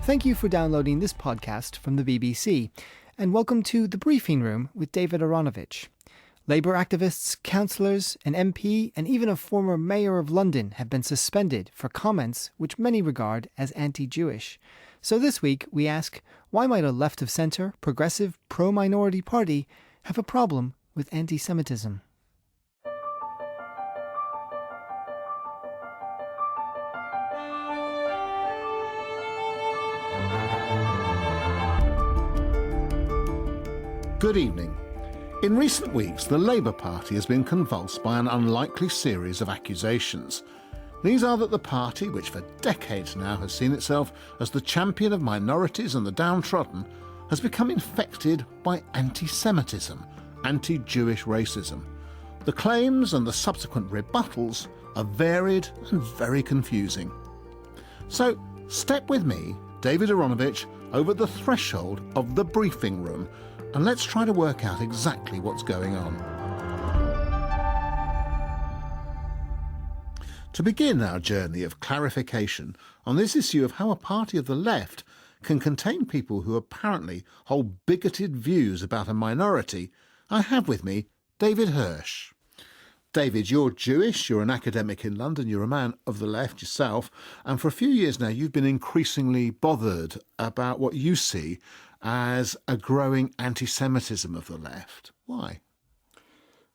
Thank you for downloading this podcast from the BBC, and welcome to The Briefing Room with David Aaronovitch. Labour activists, councillors, an MP, and even a former mayor of London have been suspended for comments which many regard as anti-Jewish. So this week we ask, why might a left-of-centre, progressive, pro-minority party have a problem with anti-Semitism? Good evening. In recent weeks, the Labour Party has been convulsed by an unlikely series of accusations. These are that the party, which for decades now has seen itself as the champion of minorities and the downtrodden, has become infected by anti-Semitism, anti-Jewish racism. The claims and the subsequent rebuttals are varied and very confusing. So, step with me, David Aaronovitch, over the threshold of the briefing room, and let's try to work out exactly what's going on. To begin our journey of clarification on this issue of how a party of the left can contain people who apparently hold bigoted views about a minority, I have with me David Hirsh. David, you're Jewish, you're an academic in London, you're a man of the left yourself, and for a few years now you've been increasingly bothered about what you see as a growing anti-Semitism of the left. Why?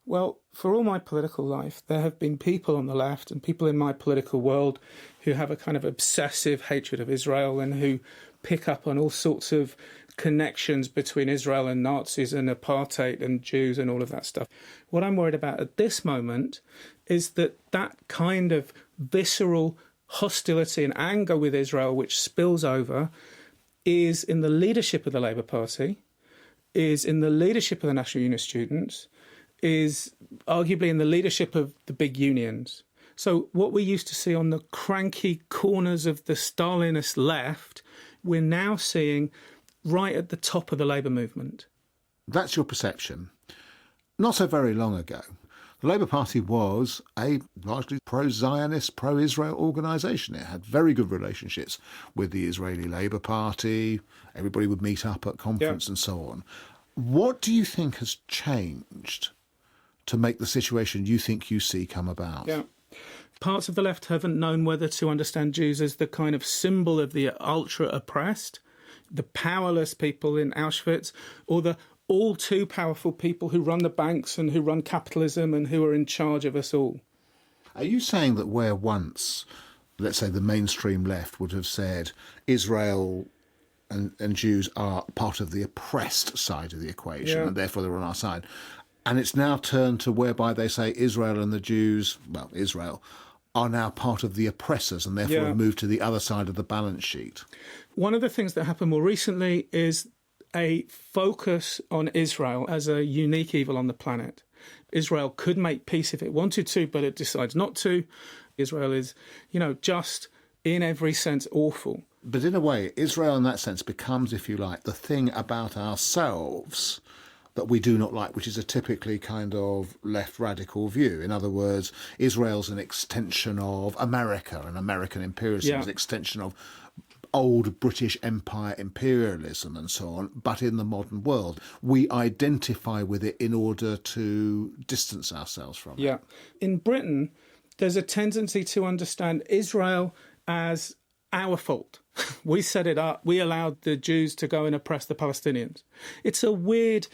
Well, for all my political life, there have been people on the left and people in my political world who have a kind of obsessive hatred of Israel and who pick up on all sorts of connections between Israel and Nazis and apartheid and Jews and all of that stuff. What I'm worried about at this moment is that that kind of visceral hostility and anger with Israel, which spills over, is in the leadership of the Labour Party, is in the leadership of the National Union of Students, is arguably in the leadership of the big unions. So what we used to see on the cranky corners of the Stalinist left, we're now seeing right at the top of the Labour movement. That's your perception. Not so very long ago, the Labour Party was a largely pro-Zionist, pro-Israel organisation. It had very good relationships with the Israeli Labour Party. Everybody would meet up at conference and so on. What do you think has changed to make the situation you think you see come about? Yeah. Parts of the left haven't known whether to understand Jews as the kind of symbol of the ultra-oppressed, the powerless people in Auschwitz, or the all too powerful people who run the banks and who run capitalism and who are in charge of us all. Are you saying that where once, let's say the mainstream left would have said Israel and Jews are part of the oppressed side of the equation and therefore they're on our side, and it's now turned to whereby they say Israel and the Jews, well, Israel, are now part of the oppressors and therefore have moved to the other side of the balance sheet? One of the things that happened more recently is a focus on Israel as a unique evil on the planet. Israel could make peace if it wanted to, but it decides not to. Israel is, just in every sense awful. But in a way, Israel in that sense becomes, if you like, the thing about ourselves that we do not like, which is a typically kind of left radical view. In other words, Israel's an extension of America, and American imperialism is an extension of old British Empire imperialism and so on, but in the modern world. We identify with it in order to distance ourselves from it. Yeah. In Britain, there's a tendency to understand Israel as our fault. We set it up. We allowed the Jews to go and oppress the Palestinians. It's a weird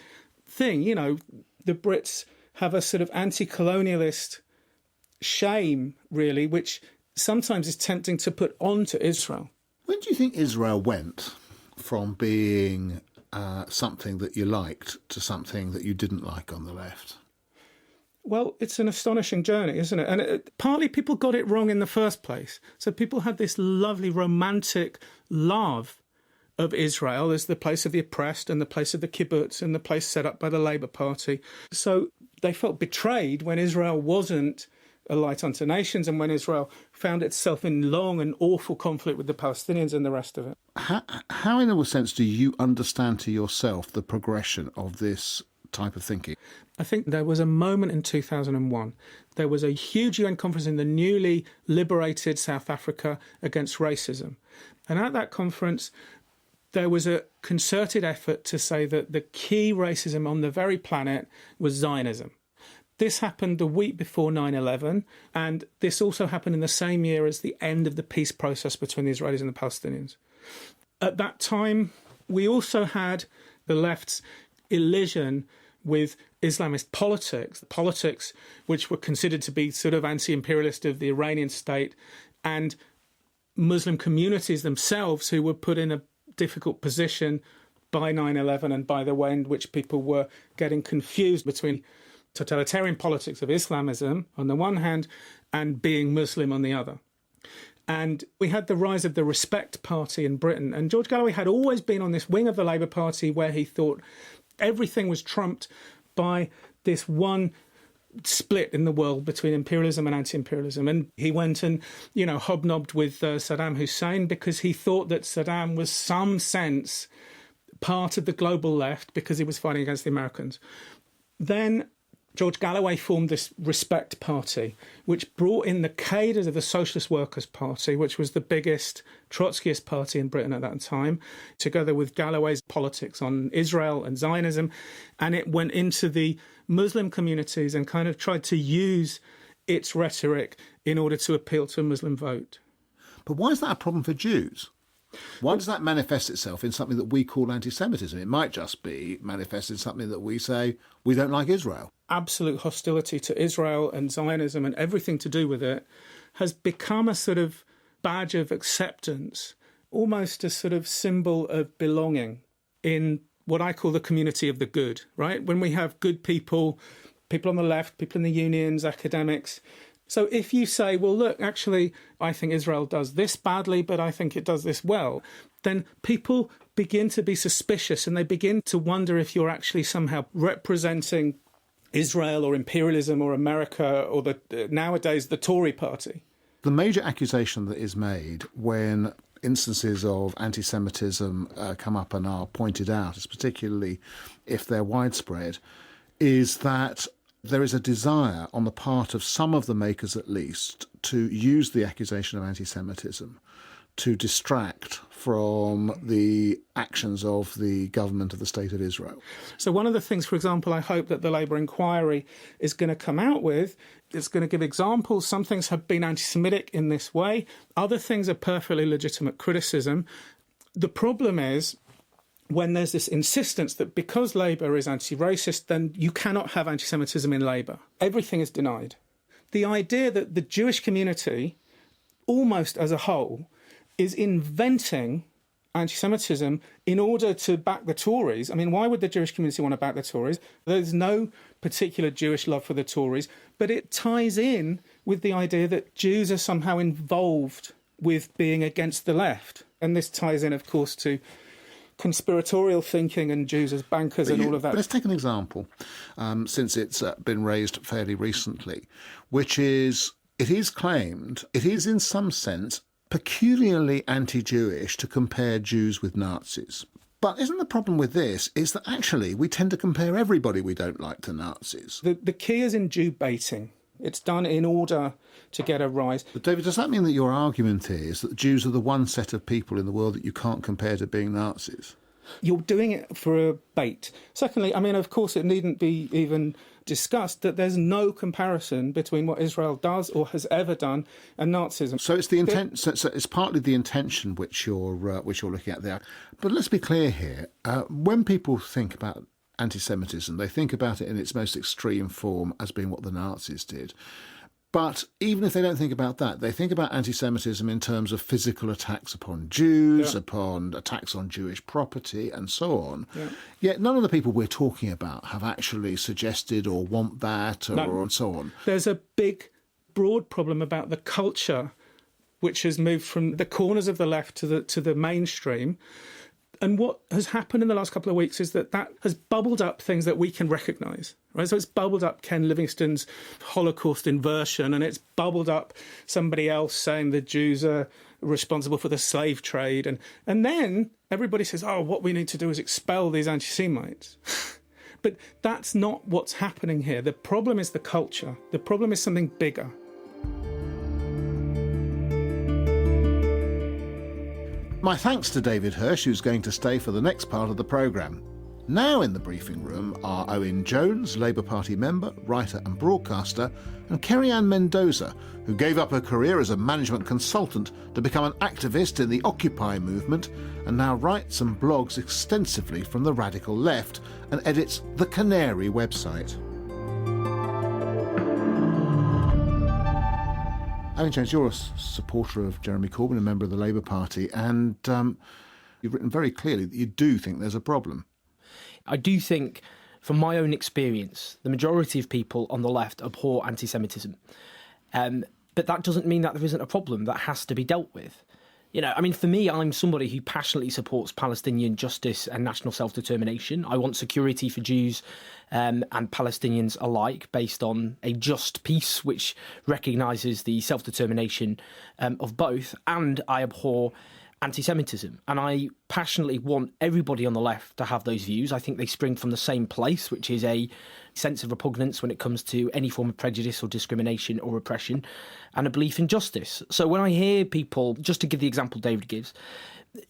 thing. The Brits have a sort of anti-colonialist shame, really, which sometimes is tempting to put onto Israel. When do you think Israel went from being something that you liked to something that you didn't like on the left? Well, it's an astonishing journey, isn't it? And partly people got it wrong in the first place. So people had this lovely romantic love of Israel as the place of the oppressed and the place of the kibbutz and the place set up by the Labour Party. So they felt betrayed when Israel wasn't a light unto nations and when Israel found itself in long and awful conflict with the Palestinians and the rest of it. How in a sense, do you understand to yourself the progression of this type of thinking? I think there was a moment in 2001. There was a huge UN conference in the newly liberated South Africa against racism. And at that conference, there was a concerted effort to say that the key racism on the very planet was Zionism. This happened the week before 9/11, and this also happened in the same year as the end of the peace process between the Israelis and the Palestinians. At that time, we also had the left's elision with Islamist politics which were considered to be sort of anti-imperialist of the Iranian state, and Muslim communities themselves who were put in a difficult position by 9/11 and by the way in which people were getting confused between totalitarian politics of Islamism on the one hand and being Muslim on the other. And we had the rise of the Respect Party in Britain. And George Galloway had always been on this wing of the Labour Party where he thought everything was trumped by this one split in the world between imperialism and anti-imperialism. And he went and, hobnobbed with Saddam Hussein because he thought that Saddam was some sense part of the global left because he was fighting against the Americans. Then George Galloway formed this Respect Party, which brought in the cadres of the Socialist Workers' Party, which was the biggest Trotskyist party in Britain at that time, together with Galloway's politics on Israel and Zionism. And it went into the Muslim communities and kind of tried to use its rhetoric in order to appeal to a Muslim vote. But why is that a problem for Jews? Why does that manifest itself in something that we call anti-Semitism? It might just be manifested in something that we say we don't like Israel. Absolute hostility to Israel and Zionism and everything to do with it has become a sort of badge of acceptance, almost a sort of symbol of belonging in what I call the community of the good, right? When we have good people on the left, people in the unions, academics. So if you say, well, look, actually, I think Israel does this badly, but I think it does this well, then people begin to be suspicious and they begin to wonder if you're actually somehow representing Israel or imperialism or America or nowadays the Tory party. The major accusation that is made when instances of anti-Semitism come up and are pointed out, particularly if they're widespread, is that there is a desire on the part of some of the makers at least to use the accusation of anti-Semitism to distract from the actions of the government of the State of Israel. So one of the things, for example, I hope that the Labour inquiry is going to come out with, it's going to give examples. Some things have been anti-Semitic in this way. Other things are perfectly legitimate criticism. The problem is when there's this insistence that because Labour is anti-racist, then you cannot have anti-Semitism in Labour. Everything is denied. The idea that the Jewish community, almost as a whole, is inventing anti-Semitism in order to back the Tories. I mean, why would the Jewish community want to back the Tories? There's no particular Jewish love for the Tories, but it ties in with the idea that Jews are somehow involved with being against the left. And this ties in, of course, to conspiratorial thinking and Jews as bankers and all of that. But let's take an example, since it's been raised fairly recently, which is, it is claimed, it is in some sense peculiarly anti-Jewish to compare Jews with Nazis. But isn't the problem with this is that actually we tend to compare everybody we don't like to Nazis? The key is in Jew baiting. It's done in order to get a rise. But David, does that mean that your argument is that Jews are the one set of people in the world that you can't compare to being Nazis? You're doing it for a bait. Secondly, I mean, of course, it needn't be even discussed that there's no comparison between what Israel does or has ever done and Nazism. So it's the intent. So it's partly the intention which you're looking at there. But let's be clear here. When people think about anti-Semitism, they think about it in its most extreme form as being what the Nazis did. But even if they don't think about that, they think about anti-Semitism in terms of physical attacks upon Jews, upon attacks on Jewish property, and so on. Yeah. Yet none of the people we're talking about have actually suggested or want that or so on. There's a big, broad problem about the culture which has moved from the corners of the left to the mainstream. And what has happened in the last couple of weeks is that has bubbled up things that we can recognise, right? So it's bubbled up Ken Livingstone's Holocaust inversion, and it's bubbled up somebody else saying the Jews are responsible for the slave trade. And then everybody says, oh, what we need to do is expel these anti-Semites. But that's not what's happening here. The problem is the culture. The problem is something bigger. My thanks to David Hirsh, who's going to stay for the next part of the programme. Now in the briefing room are Owen Jones, Labour Party member, writer and broadcaster, and Kerry-Anne Mendoza, who gave up her career as a management consultant to become an activist in the Occupy movement and now writes and blogs extensively from the radical left and edits the Canary website. Owen Jones, you're a supporter of Jeremy Corbyn, a member of the Labour Party, and you've written very clearly that you do think there's a problem. I do think, from my own experience, the majority of people on the left abhor anti-Semitism. But that doesn't mean that there isn't a problem that has to be dealt with. For me, I'm somebody who passionately supports Palestinian justice and national self-determination. I want security for Jews and Palestinians alike based on a just peace which recognises the self-determination of both. And I abhor anti-Semitism. And I passionately want everybody on the left to have those views. I think they spring from the same place, which is a sense of repugnance when it comes to any form of prejudice or discrimination or oppression, and a belief in justice. So when I hear people, just to give the example David gives,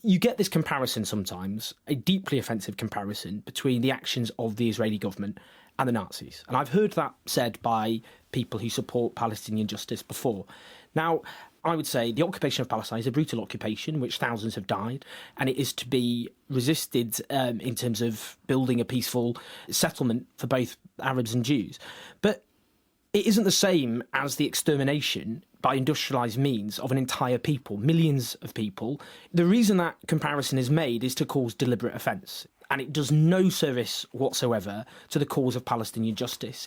you get this comparison sometimes, a deeply offensive comparison between the actions of the Israeli government and the Nazis. And I've heard that said by people who support Palestinian justice before. Now, I would say the occupation of Palestine is a brutal occupation, which thousands have died, and it is to be resisted in terms of building a peaceful settlement for both Arabs and Jews. But it isn't the same as the extermination by industrialised means of an entire people, millions of people. The reason that comparison is made is to cause deliberate offence, and it does no service whatsoever to the cause of Palestinian justice.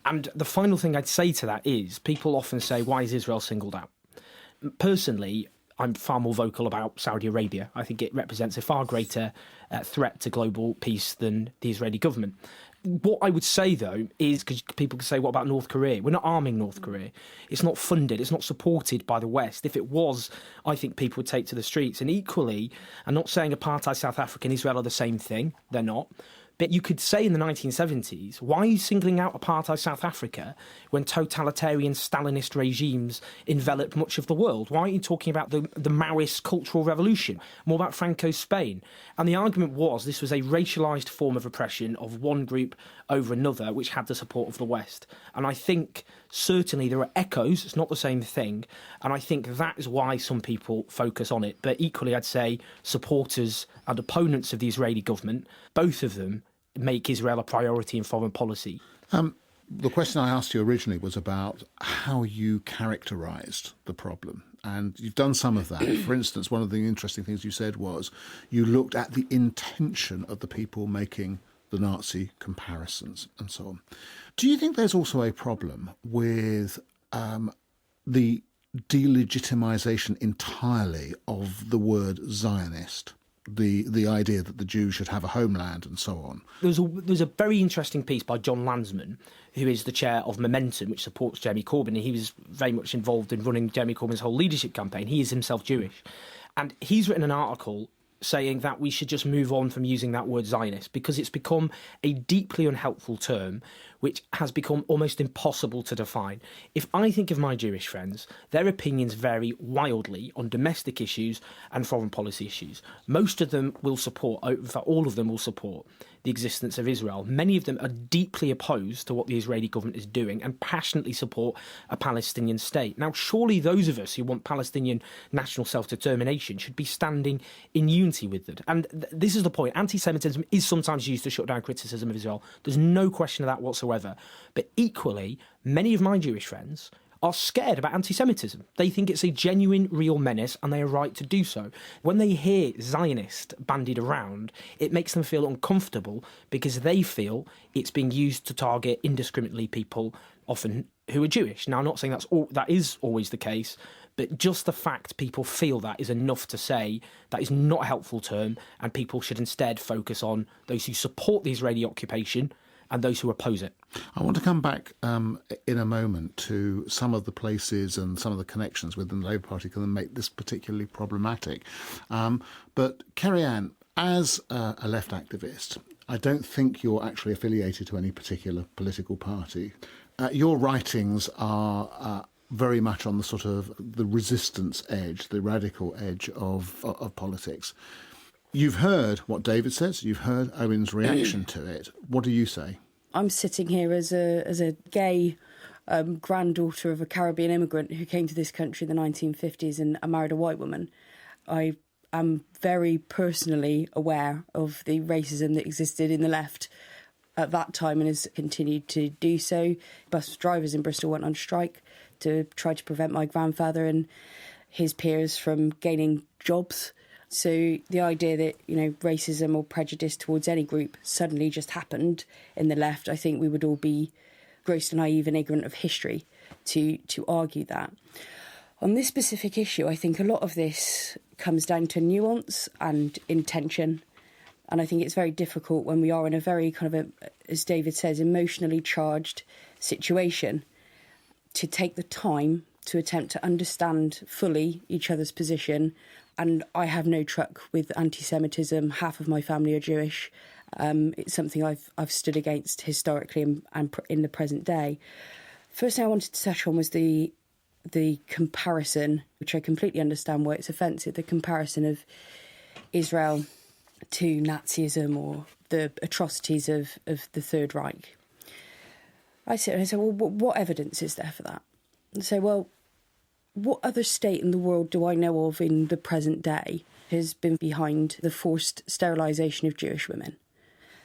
And the final thing I'd say to that is, people often say, why is Israel singled out? Personally, I'm far more vocal about Saudi Arabia. I think it represents a far greater threat to global peace than the Israeli government. What I would say, though, is, because people can say, what about North Korea? We're not arming North Korea. It's not funded. It's not supported by the West. If it was, I think people would take to the streets. And equally, I'm not saying apartheid South Africa and Israel are the same thing. They're not. But you could say in the 1970s, why are you singling out apartheid South Africa when totalitarian Stalinist regimes enveloped much of the world? Why aren't you talking about the Maoist Cultural Revolution, more about Franco's Spain? And the argument was this was a racialised form of oppression of one group over another, which had the support of the West. And I think certainly there are echoes, it's not the same thing, and I think that is why some people focus on it. But equally, I'd say supporters and opponents of the Israeli government, both of them, make Israel a priority in foreign policy. The question I asked you originally was about how you characterised the problem, and you've done some of that. For instance, one of the interesting things you said was you looked at the intention of the people making the Nazi comparisons and so on. Do you think there's also a problem with the delegitimisation entirely of the word Zionist? The idea that the Jews should have a homeland and so on. There's a very interesting piece by John Landsman, who is the chair of Momentum, which supports Jeremy Corbyn, and he was very much involved in running Jeremy Corbyn's whole leadership campaign. He is himself Jewish. And he's written an article saying that we should just move on from using that word Zionist because it's become a deeply unhelpful term which has become almost impossible to define. If I think of my Jewish friends, their opinions vary wildly on domestic issues and foreign policy issues. Most of them will support, in fact all of them will support the existence of Israel. Many of them are deeply opposed to what the Israeli government is doing and passionately support a Palestinian state. Now, surely those of us who want Palestinian national self-determination should be standing in unity with it. And this is the point. Anti-Semitism is sometimes used to shut down criticism of Israel. There's no question of that whatsoever. But equally, many of my Jewish friends are scared about anti-Semitism. They think it's a genuine, real menace, and they are right to do so. When they hear Zionist bandied around, it makes them feel uncomfortable because they feel it's being used to target indiscriminately people, often who are Jewish. Now, I'm not saying that is always the case, but just the fact people feel that is enough to say that is not a helpful term, and people should instead focus on those who support the Israeli occupation and those who oppose it. I want to come back in a moment to some of the places and some of the connections within the Labour Party can make this particularly problematic. But Kerry-Anne, as a left activist, I don't think you're actually affiliated to any particular political party. Your writings are very much on the sort of the resistance edge, the radical edge of politics. You've heard what David says. You've heard Owen's reaction to it. What do you say? I'm sitting here as a gay granddaughter of a Caribbean immigrant who came to this country in the 1950s and I married a white woman. I am very personally aware of the racism that existed in the left at that time and has continued to do so. Bus drivers in Bristol went on strike to try to prevent my grandfather and his peers from gaining jobs. So the idea that, racism or prejudice towards any group suddenly just happened in the left, I think we would all be grossly naive and ignorant of history to argue that. On this specific issue, I think a lot of this comes down to nuance and intention. And I think it's very difficult when we are in a very kind of, as David says, emotionally charged situation to take the time to attempt to understand fully each other's position. And I have no truck with anti-Semitism. Half of my family are Jewish. It's something I've stood against historically and in the present day. First thing I wanted to touch on was the comparison, which I completely understand why it's offensive, the comparison of Israel to Nazism or the atrocities of the Third Reich. I said, well, what evidence is there for that? And say, well, what other state in the world do I know of in the present day has been behind the forced sterilisation of Jewish women?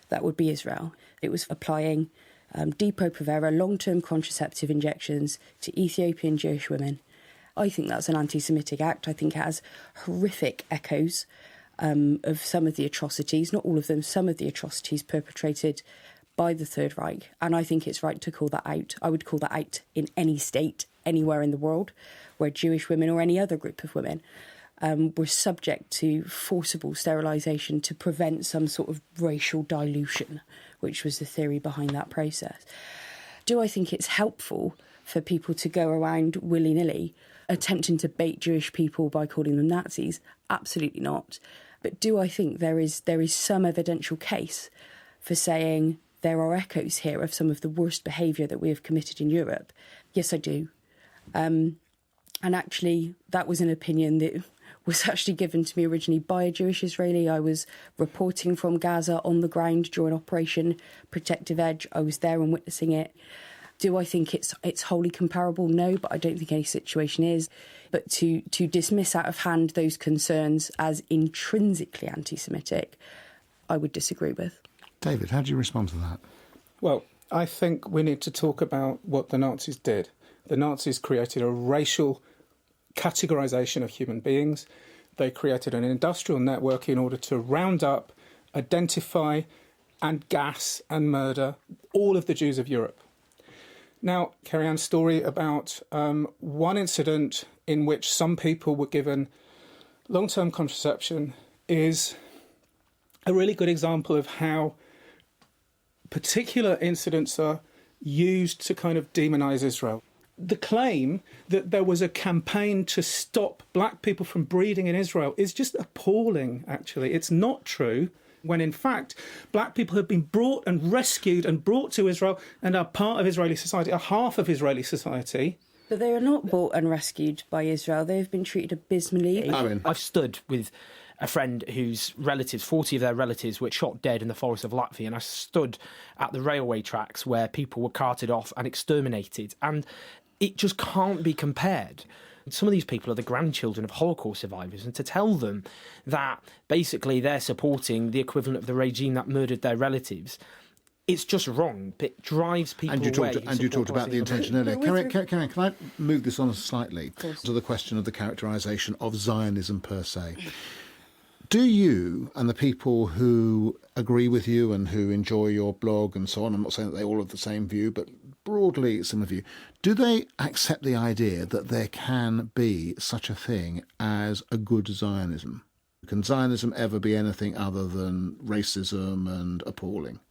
That would be Israel. It was applying Depo-Provera long-term contraceptive injections to Ethiopian Jewish women. I think that's an anti-Semitic act. I think it has horrific echoes of some of the atrocities, not all of them, some of the atrocities perpetrated by the Third Reich. And I think it's right to call that out. I would call that out in any state, anywhere in the world, where Jewish women or any other group of women were subject to forcible sterilisation to prevent some sort of racial dilution, which was the theory behind that process. Do I think it's helpful for people to go around willy-nilly attempting to bait Jewish people by calling them Nazis? Absolutely not. But do I think there is some evidential case for saying there are echoes here of some of the worst behaviour that we have committed in Europe? Yes, I do. And actually, that was an opinion that was actually given to me originally by a Jewish Israeli. I was reporting from Gaza on the ground during Operation Protective Edge. I was there and witnessing it. Do I think it's wholly comparable? No, but I don't think any situation is. But to dismiss out of hand those concerns as intrinsically anti-Semitic, I would disagree with. David, how do you respond to that? Well, I think we need to talk about what the Nazis did. The Nazis created a racial categorisation of human beings. They created an industrial network in order to round up, identify and gas and murder all of the Jews of Europe. Now, Kerry-Anne's story about one incident in which some people were given long-term contraception is a really good example of how particular incidents are used to kind of demonise Israel. The claim that there was a campaign to stop black people from breeding in Israel is just appalling, actually. It's not true, when in fact black people have been brought and rescued and brought to Israel and are part of Israeli society, are half of Israeli society. But they are not brought and rescued by Israel. They have been treated abysmally. I've stood with a friend whose relatives, 40 of their relatives, were shot dead in the forest of Latvia, and I stood at the railway tracks where people were carted off and exterminated, and it just can't be compared. Some of these people are the grandchildren of Holocaust survivors, and to tell them that basically they're supporting the equivalent of the regime that murdered their relatives, it's just wrong. It drives people away. You talked about the intention earlier. Kerry, can I move this on slightly to the question of the characterisation of Zionism per se? Do you and the people who agree with you and who enjoy your blog and so on, I'm not saying that they all have the same view, but broadly similar view, do they accept the idea that there can be such a thing as a good Zionism? Can Zionism ever be anything other than racism and appalling?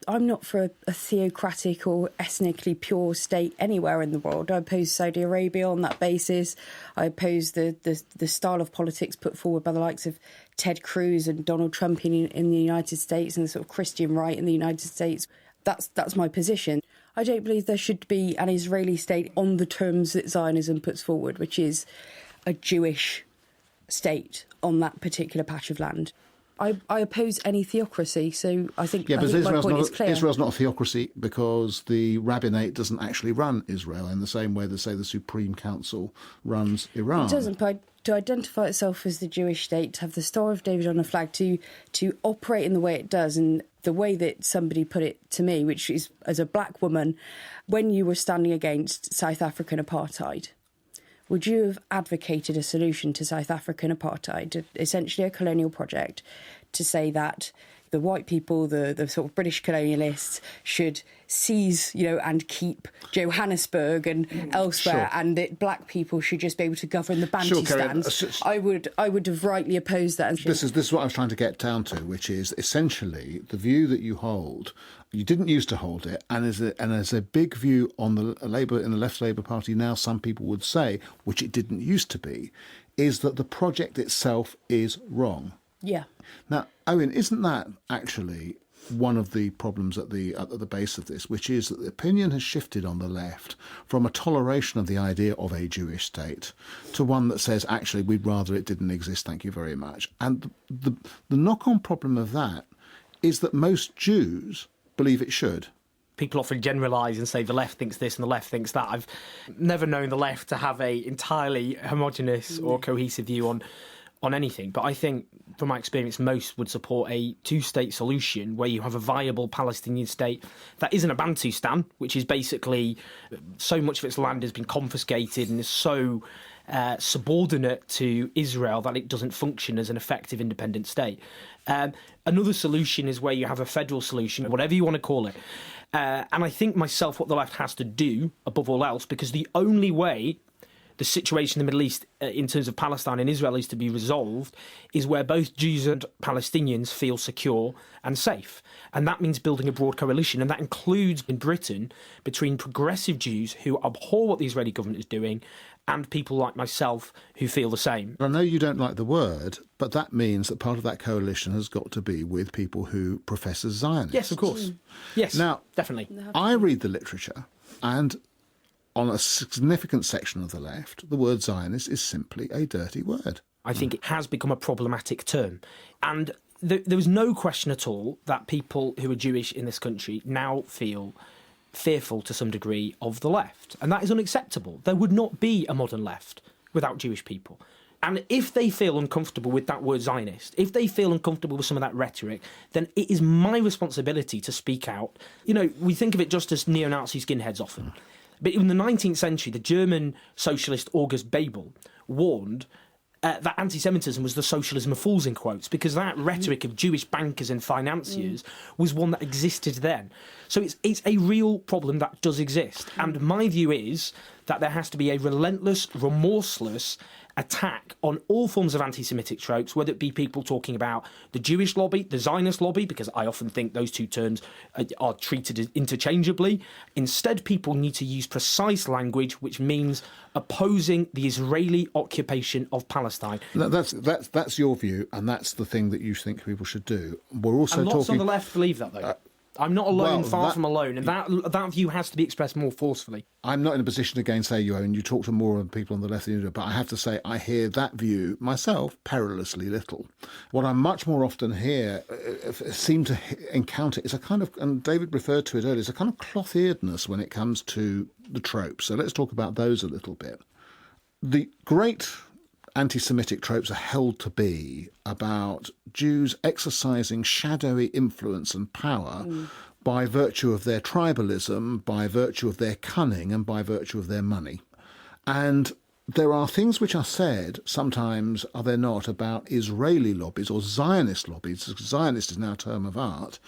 I'm not for a theocratic or ethnically pure state anywhere in the world. I oppose Saudi Arabia on that basis. I oppose the style of politics put forward by the likes of Ted Cruz and Donald Trump in the United States, and the sort of Christian right in the United States. That's my position. I don't believe there should be an Israeli state on the terms that Zionism puts forward, which is a Jewish state on that particular patch of land. I oppose any theocracy, so I think my point is clear. Israel's not a theocracy because the rabbinate doesn't actually run Israel in the same way that, say, the Supreme Council runs Iran. It doesn't, but to identify itself as the Jewish state, to have the Star of David on a flag, to operate in the way it does, and the way that somebody put it to me, which is as a black woman, when you were standing against South African apartheid, would you have advocated a solution to South African apartheid, essentially a colonial project, to say that the white people, the sort of British colonialists, should seize, and keep Johannesburg and elsewhere, Sure. and that black people should just be able to govern the Bantustan's? I would have rightly opposed that. This is what I was trying to get down to, which is essentially the view that you hold. You didn't used to hold it, and as a big view on the Labour in the Left Labour Party now, some people would say, which it didn't used to be, is that the project itself is wrong. Yeah. Now, Owen, isn't that actually one of the problems at the base of this, which is that the opinion has shifted on the left from a toleration of the idea of a Jewish state to one that says, actually, we'd rather it didn't exist, thank you very much. And the knock-on problem of that is that most Jews believe it should. People often generalise and say the left thinks this and the left thinks that. I've never known the left to have a entirely homogenous or cohesive view on anything. But I think, from my experience, most would support a two-state solution where you have a viable Palestinian state that isn't a Bantustan, which is basically so much of its land has been confiscated and is so subordinate to Israel that it doesn't function as an effective independent state. Another solution is where you have a federal solution, whatever you want to call it. And I think myself what the left has to do, above all else, because the only way the situation in the Middle East in terms of Palestine and Israel is to be resolved is where both Jews and Palestinians feel secure and safe. And that means building a broad coalition. And that includes in Britain between progressive Jews who abhor what the Israeli government is doing and people like myself who feel the same. I know you don't like the word, but that means that part of that coalition has got to be with people who profess as Zionists. Yes, of course. Yes, now, definitely. I read the literature, and on a significant section of the left, the word Zionist is simply a dirty word. I think it has become a problematic term. And there was no question at all that people who are Jewish in this country now feel fearful to some degree of the left. And that is unacceptable. There would not be a modern left without Jewish people. And if they feel uncomfortable with that word Zionist, if they feel uncomfortable with some of that rhetoric, then it is my responsibility to speak out. We think of it just as neo-Nazi skinheads often. But in the 19th century, the German socialist August Bebel warned that anti-Semitism was the socialism of fools, in quotes, because that rhetoric of Jewish bankers and financiers was one that existed then. So it's a real problem that does exist. And my view is that there has to be a relentless, remorseless attack on all forms of anti-Semitic tropes, whether it be people talking about the Jewish lobby, the Zionist lobby, because I often think those two terms are treated interchangeably. Instead, people need to use precise language, which means opposing the Israeli occupation of Palestine. That's your view, and that's the thing that you think people should do. We're also and lots talking... on the left believe that, though. I'm not alone, far from alone, and that view has to be expressed more forcefully. I'm not in a position to gainsay you, Owen. You talk to more people on the left than you do, but I have to say I hear that view myself perilously little. What I much more often seem to encounter is a kind of, and David referred to it earlier, is a kind of cloth-earedness when it comes to the tropes. So let's talk about those a little bit. The great anti-Semitic tropes are held to be about Jews exercising shadowy influence and power by virtue of their tribalism, by virtue of their cunning, and by virtue of their money. And there are things which are said, sometimes are there not, about Israeli lobbies or Zionist lobbies, Zionist is now a term of art,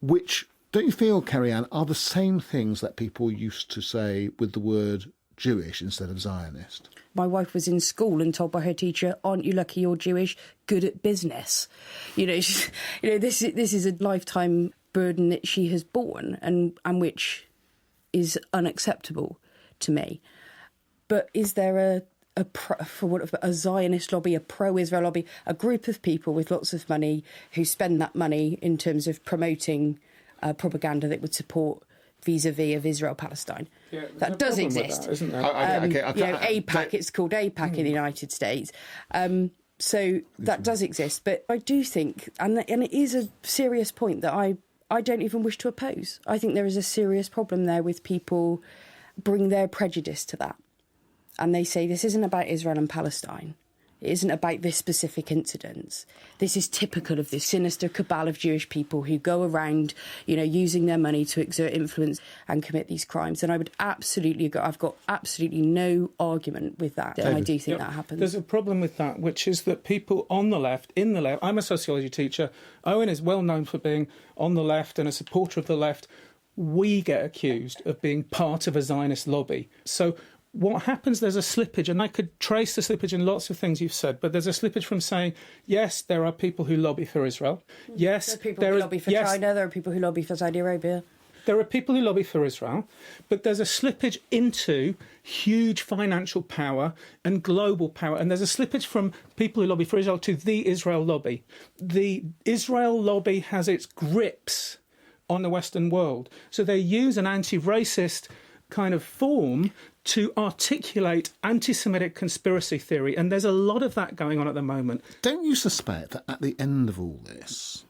which, don't you feel, Kerry-Anne, are the same things that people used to say with the word Jewish instead of Zionist? My wife was in school and told by her teacher, "Aren't you lucky you're Jewish? Good at business." This is a lifetime burden that she has borne and which is unacceptable to me. But is there a Zionist lobby, a pro-Israel lobby, a group of people with lots of money who spend that money in terms of promoting propaganda that would support vis-a-vis of Israel-Palestine? Yeah, that does exist. That, isn't there? AIPAC, it's called AIPAC in the United States. So that does exist. But I do think, and it is a serious point that I don't even wish to oppose. I think there is a serious problem there with people bring their prejudice to that. And they say this isn't about Israel and Palestine. It isn't about this specific incident. This is typical of this sinister cabal of Jewish people who go around, using their money to exert influence and commit these crimes. And I would absolutely agree. I've got absolutely no argument with that. And I do think that happens. There's a problem with that, which is that people on the left, I'm a sociology teacher. Owen is well known for being on the left and a supporter of the left. We get accused of being part of a Zionist lobby. So what happens, there's a slippage, and I could trace the slippage in lots of things you've said, but there's a slippage from saying, yes, there are people who lobby for Israel. Yes, there are people who lobby for China. There are people who lobby for Saudi Arabia. There are people who lobby for Israel, but there's a slippage into huge financial power and global power. And there's a slippage from people who lobby for Israel to the Israel lobby. The Israel lobby has its grips on the Western world. So they use an anti-racist kind of form to articulate anti-Semitic conspiracy theory. And there's a lot of that going on at the moment. Don't you suspect that at the end of all this,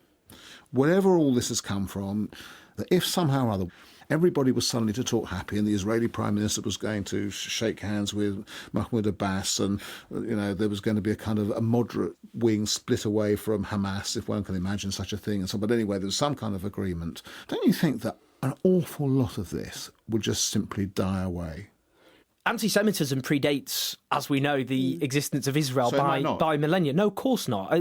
wherever all this has come from, that if somehow or other everybody was suddenly to talk happy and the Israeli Prime Minister was going to shake hands with Mahmoud Abbas and, there was going to be a kind of a moderate wing split away from Hamas, if one can imagine such a thing. And so, but anyway, there was some kind of agreement. Don't you think that an awful lot of this would just simply die away? Anti-Semitism predates, as we know, the existence of Israel by millennia. No, of course not.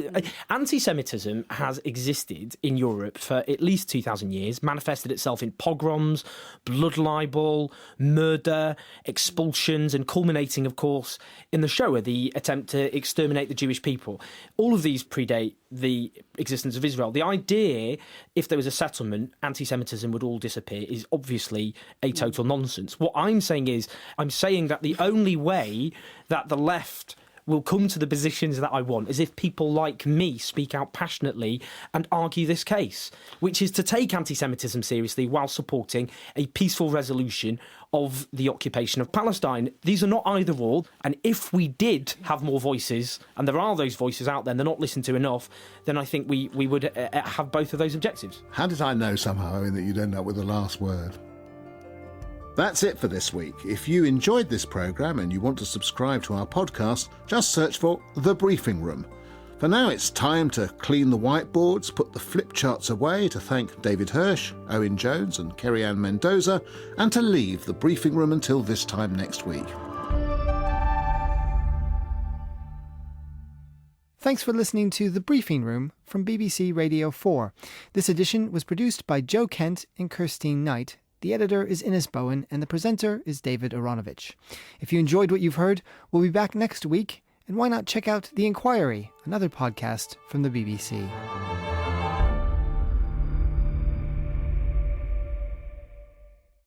Anti-Semitism has existed in Europe for at least 2,000 years, manifested itself in pogroms, blood libel, murder, expulsions, and culminating, of course, in the Shoah, the attempt to exterminate the Jewish people. All of these predate the existence of Israel. The idea, if there was a settlement, anti-Semitism would all disappear is obviously a total nonsense. What I'm saying is, that the only way that the left will come to the positions that I want is if people like me speak out passionately and argue this case, which is to take anti-Semitism seriously while supporting a peaceful resolution of the occupation of Palestine. These are not either or, and if we did have more voices, and there are those voices out there and they're not listened to enough, then I think we would have both of those objectives. How did I know somehow, Owen, that you'd end up with the last word? That's it for this week. If you enjoyed this programme and you want to subscribe to our podcast, just search for The Briefing Room. For now, it's time to clean the whiteboards, put the flip charts away, to thank David Hirsh, Owen Jones and Kerry-Anne Mendoza, and to leave the briefing room until this time next week. Thanks for listening to The Briefing Room from BBC Radio 4. This edition was produced by Joe Kent and Kirstine Knight. The editor is Innes Bowen and the presenter is David Aaronovitch. If you enjoyed what you've heard, we'll be back next week. And why not check out The Inquiry, another podcast from the BBC.